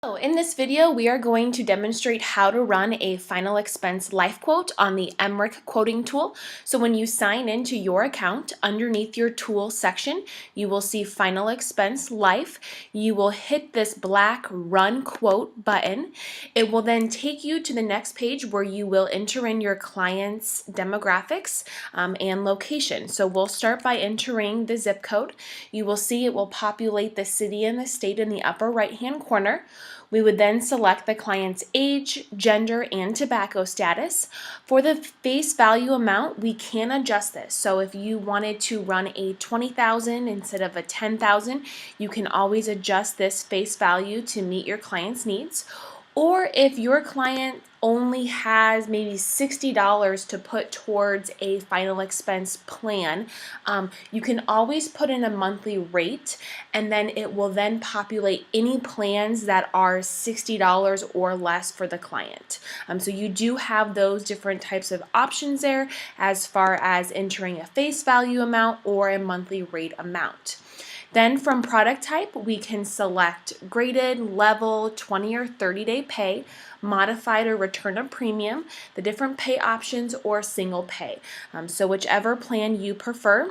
So in this video, we are going to demonstrate how to run a final expense life quote on the Emrick quoting tool. So when you sign into your account, underneath your tool section, you will see final expense life. You will hit this black run quote button. It will then take you to the next page where you will enter in your client's demographics and location. So we'll start by entering the zip code. You will see it will populate the city and the state in the upper right-hand corner. We would then select the client's age, gender, and tobacco status. For the face value amount, we can adjust this. So if you wanted to run a $20,000 instead of a $10,000, you can always adjust this face value to meet your client's needs. Or if your client only has maybe $60 to put towards a final expense plan, you can always put in a monthly rate, and then it will then populate any plans that are $60 or less for the client. So you do have those different types of options there as far as entering a face value amount or a monthly rate amount. Then from product type, we can select graded, level, 20 or 30-day pay, modified or return a premium, the different pay options, or single pay. So whichever plan you prefer.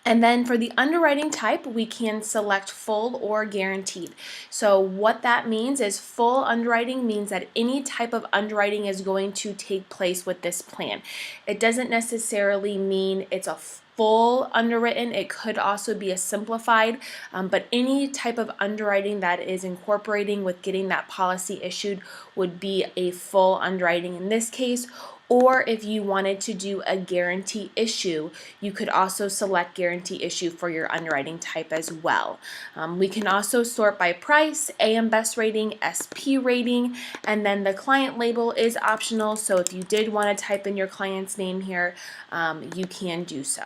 And then for the underwriting type, we can select full or guaranteed. So what that means is full underwriting means that any type of underwriting is going to take place with this plan. It doesn't necessarily mean it's a full underwritten. It could also be a simplified, but any type of underwriting that is incorporating with getting that policy issued would be a full underwriting in this case. Or if you wanted to do a guarantee issue, you could also select guarantee issue for your underwriting type as well. We can also sort by price, AM Best rating, SP rating, and then the client label is optional. So if you did want to type in your client's name here, you can do so.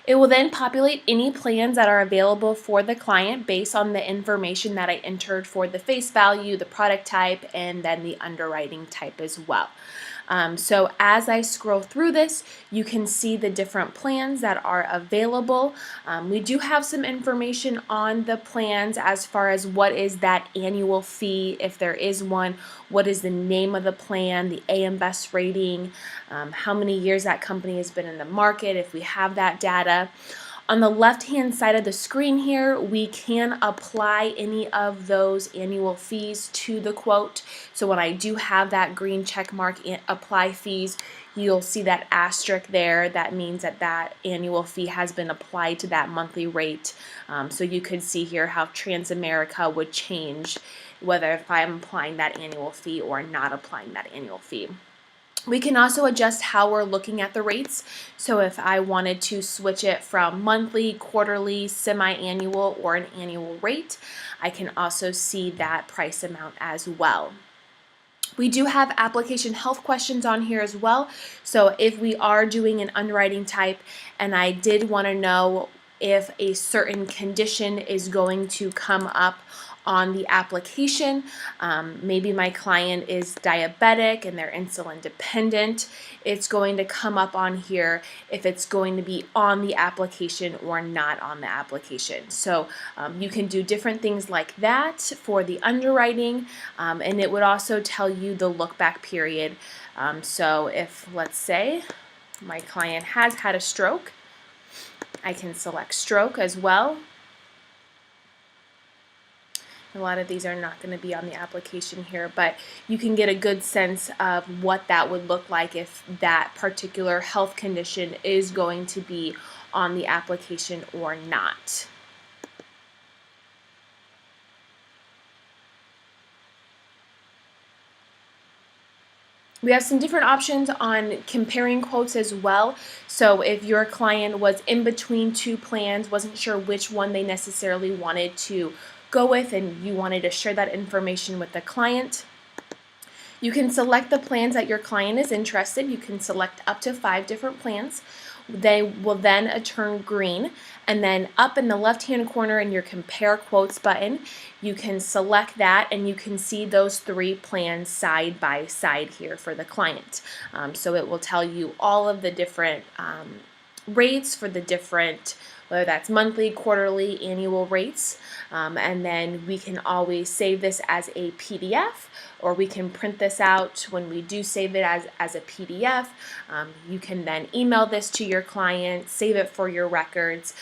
It will then populate any plans that are available for the client based on the information that I entered for the face value, the product type, and then the underwriting type as well. So as I scroll through this, you can see the different plans that are available. We do have some information on the plans as far as what is that annual fee, if there is one, what is the name of the plan, the AM Best rating, how many years that company has been in the market, if we have that data. On the left-hand side of the screen here, we can apply any of those annual fees to the quote. So when I do have that green check mark, apply fees, you'll see that asterisk there. That means that that annual fee has been applied to that monthly rate. So you could see here how Transamerica would change whether if I'm applying that annual fee or not applying that annual fee. We can also adjust how we're looking at the rates. So if I wanted to switch it from monthly, quarterly, semi-annual, or an annual rate, I can also see that price amount as well. We do have application health questions on here as well. So if we are doing an underwriting type and I did want to know if a certain condition is going to come up on the application. Maybe my client is diabetic and they're insulin dependent. It's going to come up on here if it's going to be on the application or not on the application. So you can do different things like that for the underwriting, and it would also tell you the look back period. So if, let's say, my client has had a stroke, I can select stroke as well. A lot of these are not going to be on the application here, but you can get a good sense of what that would look like if that particular health condition is going to be on the application or not. We have some different options on comparing quotes as well. So if your client was in between two plans, wasn't sure which one they necessarily wanted to go with, and you wanted to share that information with the client, you can select the plans that your client is interested. You can select up to 5 different plans. They will then turn green, and then up in the left-hand corner in your compare quotes button, you can select that and you can see those 3 plans side by side here for the client. So it will tell you all of the different rates for the different whether that's monthly, quarterly, annual rates. And then we can always save this as a PDF, or we can print this out. When we do save it as a PDF, you can then email this to your client, save it for your records.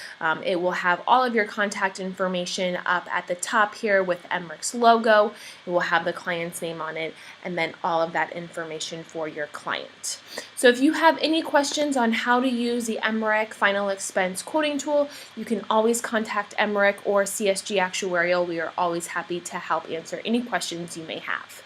It will have all of your contact information up at the top here with Emrick's logo. It will have the client's name on it, and then all of that information for your client. So if you have any questions on how to use the Emrick Final Expense Quoting Tool, you can always contact Emrick or CSG Actuarial. We are always happy to help answer any questions you may have.